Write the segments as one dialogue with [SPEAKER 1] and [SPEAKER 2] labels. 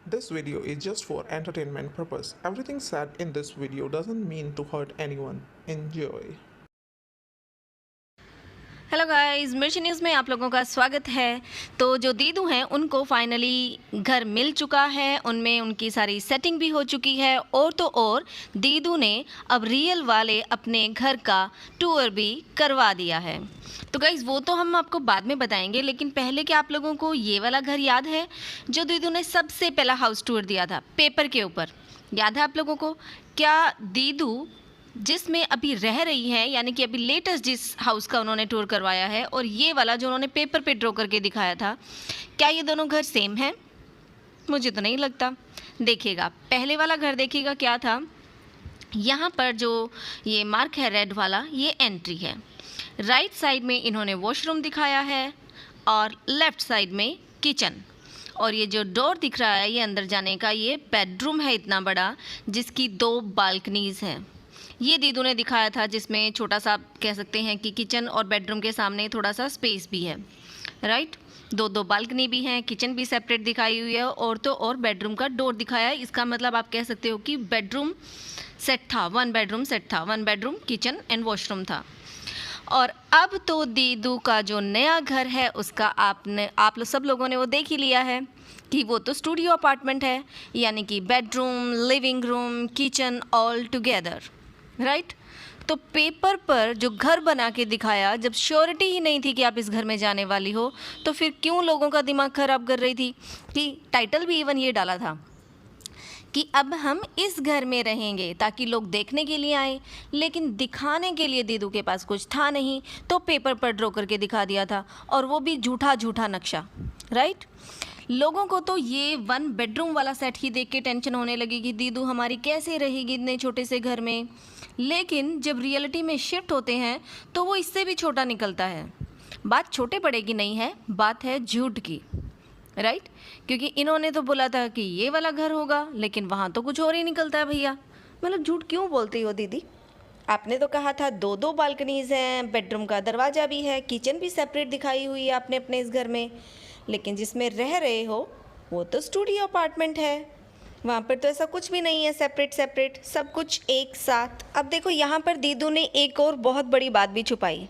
[SPEAKER 1] This video is just for entertainment purpose. Everything said in this video doesn't mean to hurt anyone. Enjoy.
[SPEAKER 2] Hello guys, मिर्ची news में आप लोगों का स्वागत है। तो जो दीदू हैं उनको फाइनली घर मिल चुका है, उनमें उनकी सारी सेटिंग भी हो चुकी है और तो और दीदू ने अब रियल वाले अपने घर का टूर भी करवा दिया है। तो गाइस वो तो हम आपको बाद में बताएंगे, लेकिन पहले क्या आप लोगों को ये वाला घर याद है जो दीदू ने सबसे पहला हाउस टूर दिया था पेपर के ऊपर? याद है आप लोगों को? क्या दीदू जिसमें अभी रह रही हैं, यानी कि अभी लेटेस्ट जिस हाउस का उन्होंने टूर करवाया है, और ये वाला जो उन्होंने पेपर पे ड्रॉ करके दिखाया था, क्या ये दोनों घर सेम हैं? मुझे तो नहीं लगता। देखिएगा, पहले वाला घर देखिएगा क्या था। यहाँ पर जो ये मार्क है रेड वाला, ये एंट्री है। राइट साइड में इन्होंने वॉशरूम दिखाया है और लेफ़्ट साइड में किचन। और ये जो डोर दिख रहा है ये अंदर जाने का, ये बेडरूम है इतना बड़ा, जिसकी 2 बालकनीज़ हैं। ये दीदू ने दिखाया था, जिसमें छोटा सा कह सकते हैं कि किचन और बेडरूम के सामने थोड़ा सा स्पेस भी है, राइट। 2 बालकनी भी हैं, किचन भी सेपरेट दिखाई हुई है और तो और बेडरूम का डोर दिखाया है। इसका मतलब आप कह सकते हो कि बेडरूम सेट था, 1 बेडरूम सेट था, 1 बेडरूम किचन एंड वॉशरूम था। और अब तो दीदू का जो नया घर है उसका आप सब लोगों ने वो देख ही लिया है कि वो तो स्टूडियो अपार्टमेंट है, यानी कि bedroom, living room, kitchen all together, right. तो पेपर पर जो घर बना के दिखाया, जब श्योरिटी ही नहीं थी कि आप इस घर में जाने वाली हो, तो फिर क्यों लोगों का दिमाग ख़राब कर रही थी? कि टाइटल भी इवन ये डाला था कि अब हम इस घर में रहेंगे ताकि लोग देखने के लिए आए, लेकिन दिखाने के लिए दीदू के पास कुछ था नहीं, तो पेपर पर ड्रॉ करके दिखा दिया था, और वो भी झूठा झूठा नक्शा, राइट। लोगों को तो ये 1 बेडरूम वाला सेट ही देख के टेंशन होने लगी कि दीदू हमारी कैसे रहेगी इतने छोटे से घर में, लेकिन जब रियलिटी में शिफ्ट होते हैं तो वो इससे भी छोटा निकलता है। बात छोटे बड़े की नहीं है, बात है झूठ की, राइट। क्योंकि इन्होंने तो बोला था कि ये वाला घर होगा, लेकिन वहाँ तो कुछ और ही निकलता है भैया। मतलब झूठ क्यों बोलती हो दीदी? आपने तो कहा था 2 बालकनीज़ हैं, बेडरूम का दरवाज़ा भी है, किचन भी सेपरेट दिखाई हुई है आपने अपने इस घर में, लेकिन जिसमें रह रहे हो वो तो स्टूडियो अपार्टमेंट है। वहाँ पर तो ऐसा कुछ भी नहीं है सेपरेट सेपरेट, सब कुछ एक साथ। अब देखो, यहाँ पर दीदू ने एक और बहुत बड़ी बात भी छुपाई।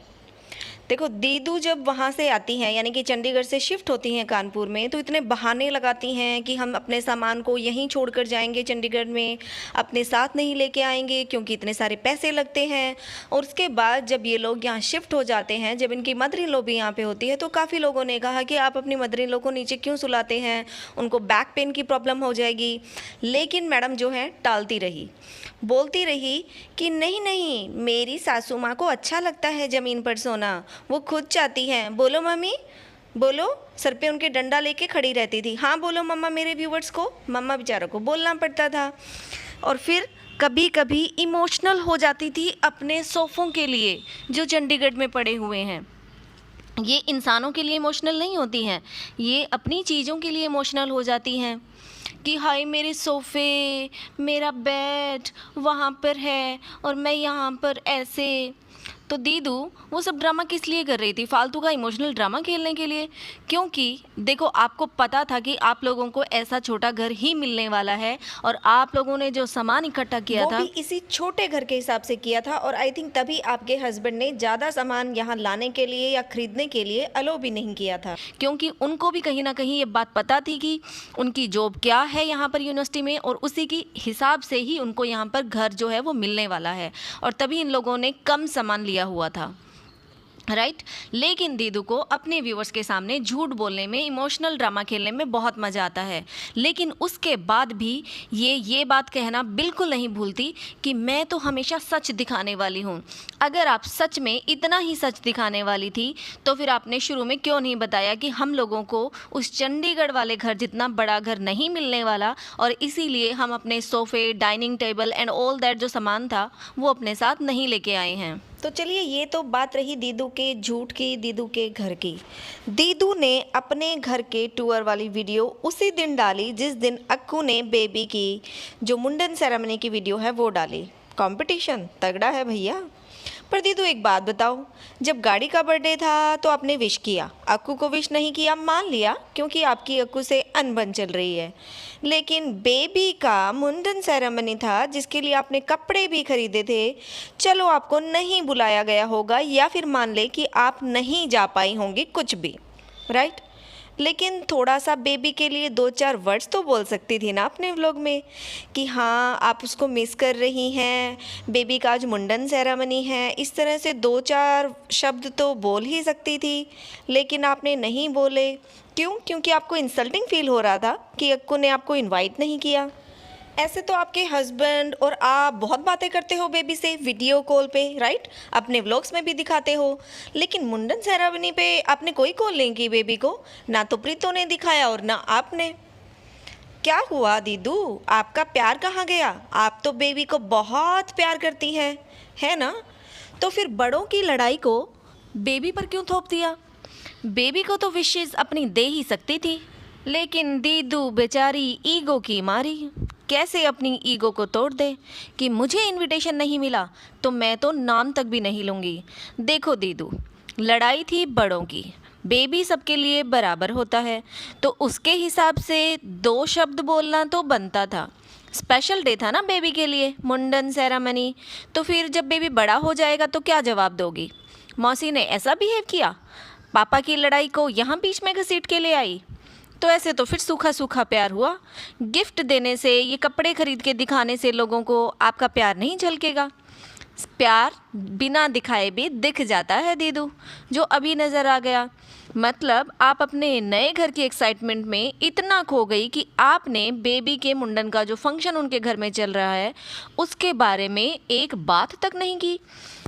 [SPEAKER 2] देखो, दीदू जब वहाँ से आती हैं, यानी कि चंडीगढ़ से शिफ्ट होती हैं कानपुर में, तो इतने बहाने लगाती हैं कि हम अपने सामान को यहीं छोड़कर जाएंगे चंडीगढ़ में, अपने साथ नहीं लेके आएंगे क्योंकि इतने सारे पैसे लगते हैं। और उसके बाद जब ये लोग यहाँ शिफ्ट हो जाते हैं, जब इनकी मदर इन लॉ भी यहाँ पे होती है, तो काफ़ी लोगों ने कहा कि आप अपनी मदर इन लॉ को नीचे क्यों सुलाते हैं, उनको बैक पेन की प्रॉब्लम हो जाएगी। लेकिन मैडम जो है टालती रही, बोलती रही कि नहीं नहीं, मेरी सासू माँ को अच्छा लगता है ज़मीन पर सोना, वो खुद चाहती हैं। बोलो मम्मी, बोलो। सर पे उनके डंडा लेके खड़ी रहती थी। हाँ बोलो मम्मा, मेरे व्यूवर्स को, मम्मा बेचारों को बोलना पड़ता था। और फिर कभी कभी इमोशनल हो जाती थी अपने सोफ़ों के लिए जो चंडीगढ़ में पड़े हुए हैं। ये इंसानों के लिए इमोशनल नहीं होती हैं, ये अपनी चीज़ों के लिए इमोशनल हो जाती हैं कि हाय मेरे सोफ़े, मेरा बेड वहाँ पर है और मैं यहाँ पर ऐसे। तो दीदू वो सब ड्रामा किस लिए कर रही थी? फालतू का इमोशनल ड्रामा खेलने के लिए। क्योंकि देखो, आपको पता था कि आप लोगों को ऐसा छोटा घर ही मिलने वाला है, और आप लोगों ने जो सामान इकट्ठा किया था
[SPEAKER 3] वो भी इसी छोटे घर के हिसाब से किया था। और आई थिंक तभी आपके हस्बैंड ने ज़्यादा सामान यहाँ लाने के लिए या ख़रीदने के लिए अलो भी नहीं किया था,
[SPEAKER 2] क्योंकि उनको भी कहीं ना कहीं ये बात पता थी कि उनकी जॉब क्या है यहाँ पर यूनिवर्सिटी में, और उसी की हिसाब से ही उनको यहाँ पर घर जो है वो मिलने वाला है, और तभी इन लोगों ने कम सामान लिया हुआ था, राइट। लेकिन दीदू को अपने व्यूवर्स के सामने झूठ बोलने में, इमोशनल ड्रामा खेलने में बहुत मज़ा आता है। लेकिन उसके बाद भी ये बात कहना बिल्कुल नहीं भूलती कि मैं तो हमेशा सच दिखाने वाली हूँ। अगर आप सच में इतना ही सच दिखाने वाली थी तो फिर आपने शुरू में क्यों नहीं बताया कि हम लोगों को उस चंडीगढ़ वाले घर जितना बड़ा घर नहीं मिलने वाला, और इसीलिए हम अपने सोफ़े, dining table and all that जो सामान था वो अपने साथ नहीं लेके आए हैं।
[SPEAKER 3] तो चलिए, ये तो बात रही दीदू के झूठ की, दीदू के घर की। दीदू ने अपने घर के टूर वाली वीडियो उसी दिन डाली जिस दिन अक्कू ने बेबी की जो मुंडन सेरेमनी की वीडियो है वो डाली। कंपटीशन तगड़ा है भैया। पर दीदू एक बात बताओ, जब गाड़ी का बर्थडे था तो आपने विश किया, अक्कू को विश नहीं किया, मान लिया क्योंकि आपकी अक्कू से अनबन चल रही है। लेकिन बेबी का मुंडन सेरेमनी था जिसके लिए आपने कपड़े भी खरीदे थे, चलो आपको नहीं बुलाया गया होगा या फिर मान ले कि आप नहीं जा पाई होंगी कुछ भी, राइट। लेकिन थोड़ा सा बेबी के लिए 2-4 वर्ड्स तो बोल सकती थी ना अपने व्लॉग में कि हाँ आप उसको मिस कर रही हैं, बेबी का आज मुंडन सेरेमनी है, इस तरह से 2-4 शब्द तो बोल ही सकती थी। लेकिन आपने नहीं बोले, क्यों? क्योंकि आपको इंसल्टिंग फील हो रहा था कि अक्कू ने आपको इनवाइट नहीं किया। ऐसे तो आपके हस्बैंड और आप बहुत बातें करते हो बेबी से वीडियो कॉल पे, राइट, अपने व्लॉग्स में भी दिखाते हो। लेकिन मुंडन सेरेमनी पे आपने कोई कॉल नहीं की बेबी को, ना तो प्रीतो ने दिखाया और ना आपने। क्या हुआ दीदू, आपका प्यार कहाँ गया? आप तो बेबी को बहुत प्यार करती हैं, है ना? तो फिर बड़ों की लड़ाई को बेबी पर क्यों थोप दिया? बेबी को तो विशेस अपनी दे ही सकती थी, लेकिन दीदू बेचारी ईगो की मारी कैसे अपनी ईगो को तोड़ दे कि मुझे इनविटेशन नहीं मिला तो मैं तो नाम तक भी नहीं लूँगी। देखो दीदू, लड़ाई थी बड़ों की, बेबी सबके लिए बराबर होता है, तो उसके हिसाब से 2 शब्द बोलना तो बनता था। स्पेशल डे था ना बेबी के लिए, मुंडन सेरेमनी, तो फिर जब बेबी बड़ा हो जाएगा तो क्या जवाब दोगी? मौसी ने ऐसा बिहेव किया, पापा की लड़ाई को यहाँ बीच में घसीट के ले आई, तो ऐसे तो फिर सूखा सूखा प्यार हुआ। गिफ्ट देने से, ये कपड़े खरीद के दिखाने से लोगों को आपका प्यार नहीं झलकेगा। प्यार बिना दिखाए भी दिख जाता है दीदू, जो अभी नज़र आ गया। मतलब आप अपने नए घर की एक्साइटमेंट में इतना खो गई कि आपने बेबी के मुंडन का जो फंक्शन उनके घर में चल रहा है उसके बारे में एक बात तक नहीं की।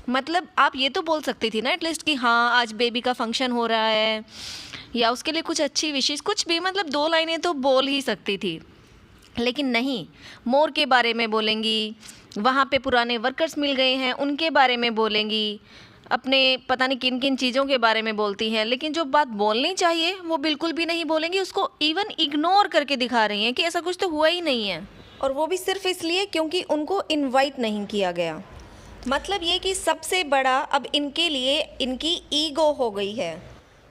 [SPEAKER 3] मतलब आप ये तो बोल सकती थी ना एटलीस्ट कि हाँ आज बेबी का फंक्शन हो रहा है, या उसके लिए कुछ अच्छी विशेष, कुछ भी, मतलब 2 लाइनें तो बोल ही सकती थी। लेकिन नहीं, मोर के बारे में बोलेंगी, वहाँ पे पुराने वर्कर्स मिल गए हैं उनके बारे में बोलेंगी, अपने पता नहीं किन किन चीज़ों के बारे में बोलती हैं, लेकिन जो बात बोलनी चाहिए वो बिल्कुल भी नहीं बोलेंगी, उसको इवन इग्नोर करके दिखा रही हैं कि ऐसा कुछ तो हुआ ही नहीं है। और वो भी सिर्फ इसलिए क्योंकि उनको इनवाइट नहीं किया गया। मतलब ये कि सबसे बड़ा अब इनके लिए इनकी ईगो हो गई है।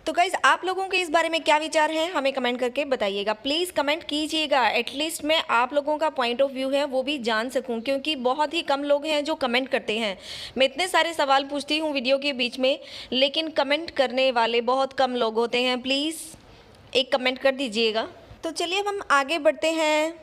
[SPEAKER 3] तो गाइज़, आप लोगों के इस बारे में क्या विचार हैं हमें कमेंट करके बताइएगा, प्लीज़ कमेंट कीजिएगा। एटलीस्ट मैं आप लोगों का पॉइंट ऑफ व्यू है वो भी जान सकूं, क्योंकि बहुत ही कम लोग हैं जो कमेंट करते हैं। मैं इतने सारे सवाल पूछती हूं वीडियो के बीच में, लेकिन कमेंट करने वाले बहुत कम लोग होते हैं। प्लीज़ एक कमेंट कर दीजिएगा। तो चलिए अब हम आगे बढ़ते हैं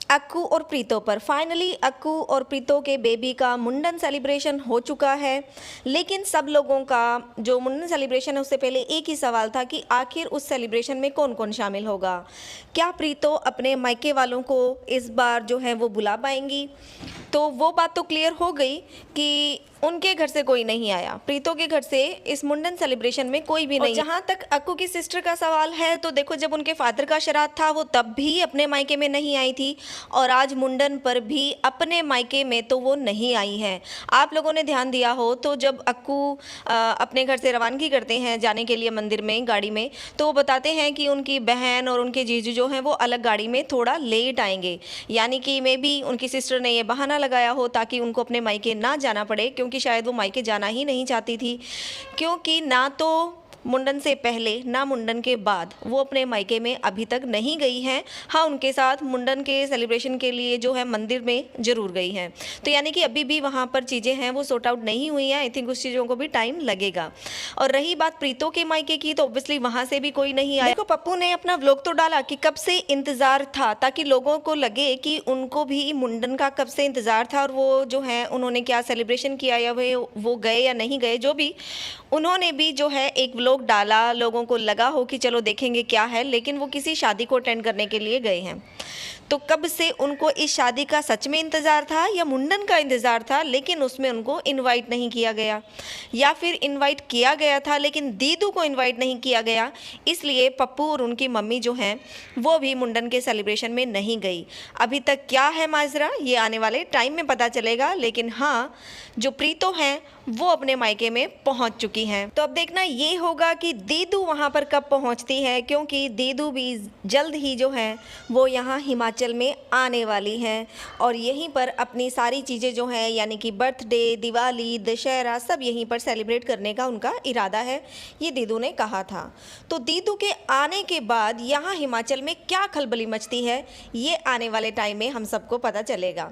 [SPEAKER 3] अक्कू और प्रीतो पर। फाइनली अक्कू और प्रीतो के बेबी का मुंडन सेलिब्रेशन हो चुका है, लेकिन सब लोगों का जो मुंडन सेलिब्रेशन है उससे पहले एक ही सवाल था कि आखिर उस सेलिब्रेशन में कौन कौन शामिल होगा। क्या प्रीतो अपने मायके वालों को इस बार जो है वो बुला पाएंगी? तो वो बात तो क्लियर हो गई कि उनके घर से कोई नहीं आया, प्रीतो के घर से इस मुंडन सेलिब्रेशन में कोई भी नहीं। जहाँ तक अक्कू की सिस्टर का सवाल है, तो देखो जब उनके फादर का श्राद्ध था वो तब भी अपने मायके में नहीं आई थी, और आज मुंडन पर भी अपने मायके में तो वो नहीं आई हैं। आप लोगों ने ध्यान दिया हो तो जब अक्कू अपने घर से रवानगी करते हैं जाने के लिए मंदिर में गाड़ी में, तो वो बताते हैं कि उनकी बहन और उनके जीजू जो हैं वो अलग गाड़ी में थोड़ा लेट आएंगे, यानी कि मे बी उनकी सिस्टर ने ये बहाना लगाया हो ताकि उनको अपने मायके ना जाना पड़े, क्योंकि शायद वो मायके जाना ही नहीं चाहती थी, क्योंकि ना तो मुंडन से पहले ना मुंडन के बाद वो अपने मायके में अभी तक नहीं गई हैं। हाँ, उनके साथ मुंडन के सेलिब्रेशन के लिए जो है मंदिर में ज़रूर गई हैं, तो यानी कि अभी भी वहाँ पर चीज़ें हैं वो सॉर्ट आउट नहीं हुई हैं। आई थिंक उस चीज़ों को भी टाइम लगेगा। और रही बात प्रीतो के मायके की, तो ऑब्वियसली वहाँ से भी कोई नहीं आया। देखो पप्पू ने अपना व्लॉग तो डाला कि कब से इंतज़ार था, ताकि लोगों को लगे कि उनको भी मुंडन का कब से इंतज़ार था, और वो जो है उन्होंने क्या सेलिब्रेशन किया या वो गए या नहीं गए, जो भी उन्होंने भी जो है एक व्लॉग डाला, लोगों को लगा हो कि चलो देखेंगे क्या है, लेकिन वो किसी शादी को अटेंड करने के लिए गए हैं। तो कब से उनको इस शादी का सच में इंतज़ार था या मुंडन का इंतज़ार था, लेकिन उसमें उनको इनवाइट नहीं किया गया, या फिर इनवाइट किया गया था लेकिन दीदू को इनवाइट नहीं किया गया, इसलिए पप्पू और उनकी मम्मी जो हैं वो भी मुंडन के सेलिब्रेशन में नहीं गई। अभी तक क्या है माजरा, ये आने वाले टाइम में पता चलेगा, लेकिन हाँ जो प्रीतो हैं वो अपने मायके में पहुंच चुकी हैं। तो अब देखना ये होगा होगा कि दीदू वहाँ पर कब पहुँचती है, क्योंकि दीदू भी जल्द ही जो है वो यहाँ हिमाचल में आने वाली हैं और यहीं पर अपनी सारी चीज़ें जो हैं यानी कि बर्थडे, दिवाली, दशहरा सब यहीं पर सेलिब्रेट करने का उनका इरादा है, ये दीदू ने कहा था। तो दीदू के आने के बाद यहाँ हिमाचल में क्या खलबली मचती है ये आने वाले टाइम में हम सबको पता चलेगा।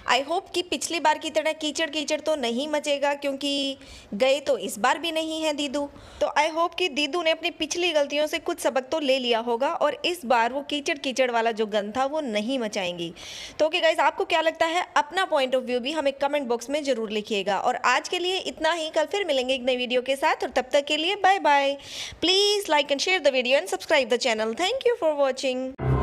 [SPEAKER 3] आई होप कि पिछली बार की तरह कीचड़ कीचड़ तो नहीं मचेगा, क्योंकि गए तो इस बार भी नहीं है दीदू। तो आई होप कि दीदू ने अपनी पिछली गलतियों से कुछ सबक तो ले लिया होगा और इस बार वो कीचड़ कीचड़ वाला जो गंद था वो नहीं मचाएंगी। तो ओके गाइस, आपको क्या लगता है, अपना पॉइंट ऑफ व्यू भी हमें कमेंट बॉक्स में जरूर लिखिएगा। और आज के लिए इतना ही, कल फिर मिलेंगे एक नई वीडियो के साथ और तब तक के लिए bye bye. Please like and share the video and subscribe the channel. Thank you for watching.